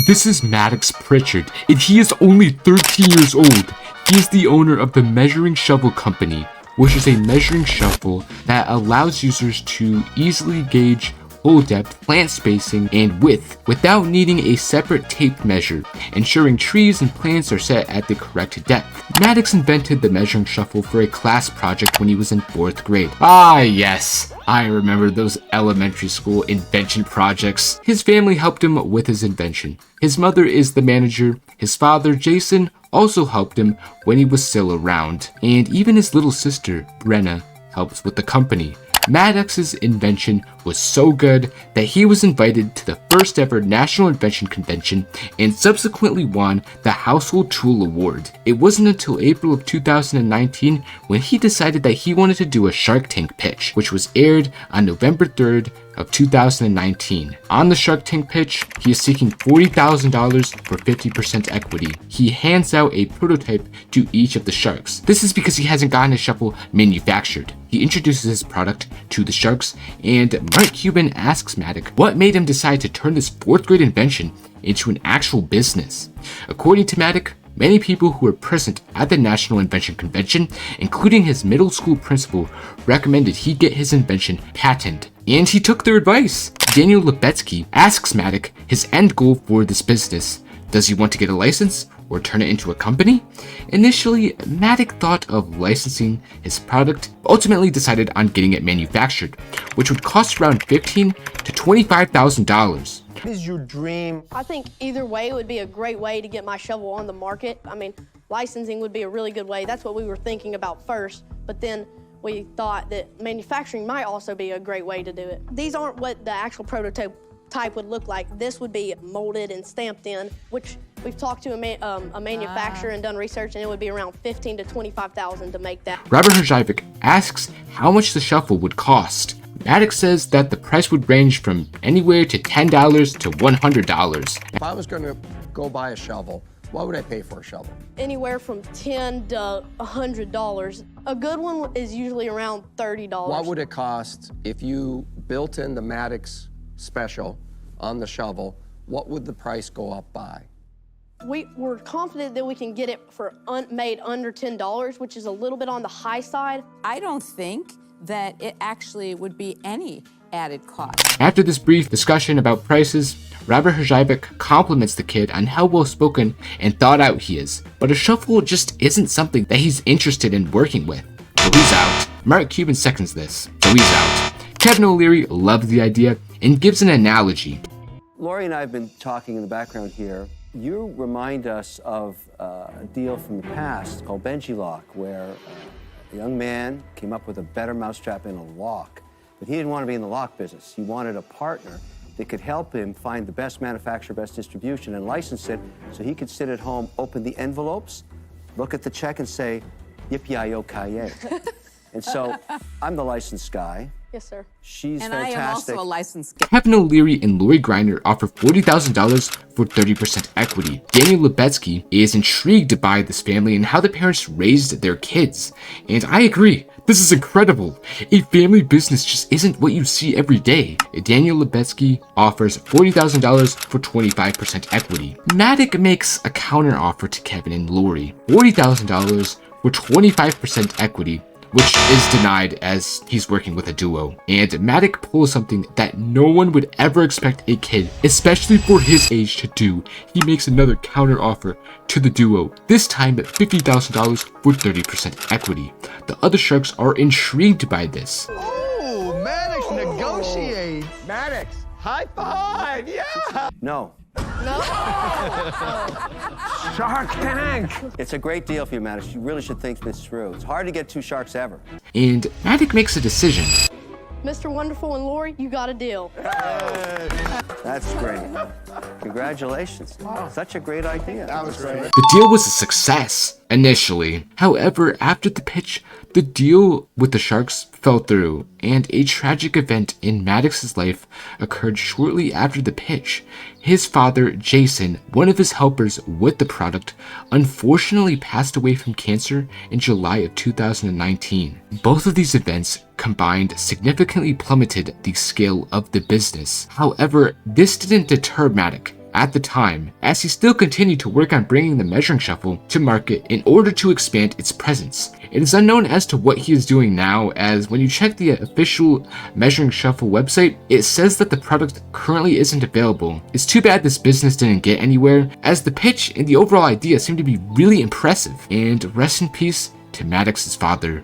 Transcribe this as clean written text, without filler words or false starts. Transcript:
This is Maddox Pritchard, and he is only 13 years old. He is the owner of the Measuring Shovel Company, which is a measuring shovel that allows users to easily gauge hole depth, plant spacing, and width without needing a separate tape measure, ensuring trees and plants are set at the correct depth. Maddox invented the measuring shovel for a class project when he was in 4th grade. Ah yes, I remember those elementary school invention projects. His family helped him with his invention. His mother is the manager. His father, Jason, also helped him when he was still around. And even his little sister, Brenna, helps with the company. Maddox's invention was so good that he was invited to the first ever National Invention Convention and subsequently won the Household Tool Award. It wasn't until April of 2019 when he decided that he wanted to do a Shark Tank pitch, which was aired on November 3rd of 2019. On the Shark Tank pitch, he is seeking $40,000 for 50% equity. He hands out a prototype to each of the sharks. This is because he hasn't gotten a shovel manufactured. He introduces his product to the sharks, and Mark Cuban asks Maddox what made him decide to turn this 4th grade invention into an actual business. According to Maddox, many people who were present at the National Invention Convention, including his middle school principal, recommended he get his invention patented. And he took their advice. Daniel Lebetsky asks Maddox his end goal for this business. Does he want to get a license or turn it into a company? Initially, Maddox thought of licensing his product, but ultimately decided on getting it manufactured, which would cost around $15,000 to $25,000. What is your dream? I think either way would be a great way to get my shovel on the market. I mean, licensing would be a really good way. That's what we were thinking about first, but then we thought that manufacturing might also be a great way to do it. These aren't what the actual prototype would look like. This would be molded and stamped in, which we've talked to a manufacturer and done research, and it would be around $15,000 to $25,000 to make that. Robert Herjavec asks how much the shovel would cost. Maddox says that the price would range from anywhere to $10 to $100. If I was going to go buy a shovel, what would I pay for a shovel? Anywhere from $10 to $100. A good one is usually around $30. What would it cost if you built in the Maddox special on the shovel? What would the price go up by? We're confident that we can get it for made under $10, which is a little bit on the high side. I don't think that it actually would be any added cost. After this brief discussion about prices, Robert Herjavec compliments the kid on how well spoken and thought out he is, but a shovel just isn't something that he's interested in working with. So he's out. Mark Cuban seconds this, so he's out. Kevin O'Leary loves the idea and gives an analogy. Lori and I have been talking in the background here. You remind us of a deal from the past called Benji Lock, where a young man came up with a better mousetrap in a lock, but he didn't want to be in the lock business. He wanted a partner that could help him find the best manufacturer, best distribution, and license it so he could sit at home, open the envelopes, look at the check and say, yippee-yi-yo-ki-yay. And so I'm the licensed guy. Yes, sir. She's And fantastic. I am also a licensed guy. Kevin O'Leary and Lori Greiner offer $40,000 for 30% equity. Daniel Lebetsky is intrigued by this family and how the parents raised their kids. And I agree, this is incredible. A family business just isn't what you see every day. Daniel Lebetsky offers $40,000 for 25% equity. Maddox makes a counter offer to Kevin and Lori, $40,000 for 25% equity, which is denied as he's working with a duo. And Maddox pulls something that no one would ever expect a kid, especially for his age, to do. He makes another counter offer to the duo, this time at $50,000 for 30% equity. The other sharks are intrigued by this. Oh, Maddox negotiates. Maddox, high five, yeah! No. No? Shark Tank! It's a great deal for you, Maddox. You really should think this through. It's hard to get 2 sharks ever. And Maddox makes a decision. Mr. Wonderful and Lori, you got a deal. That's great. Congratulations. Such a great idea. That was great. The deal was a success initially. However, after the pitch, the deal with the Sharks fell through, and a tragic event in Maddox's life occurred shortly after the pitch. His father, Jason, one of his helpers with the product, unfortunately passed away from cancer in July of 2019. Both of these events combined significantly plummeted the scale of the business. However, this didn't deter Maddox, at the time, as he still continued to work on bringing the measuring shovel to market in order to expand its presence. It is unknown as to what he is doing now, as when you check the official measuring shovel website, it says that the product currently isn't available. It's too bad this business didn't get anywhere, as the pitch and the overall idea seem to be really impressive, and rest in peace to Maddox's father.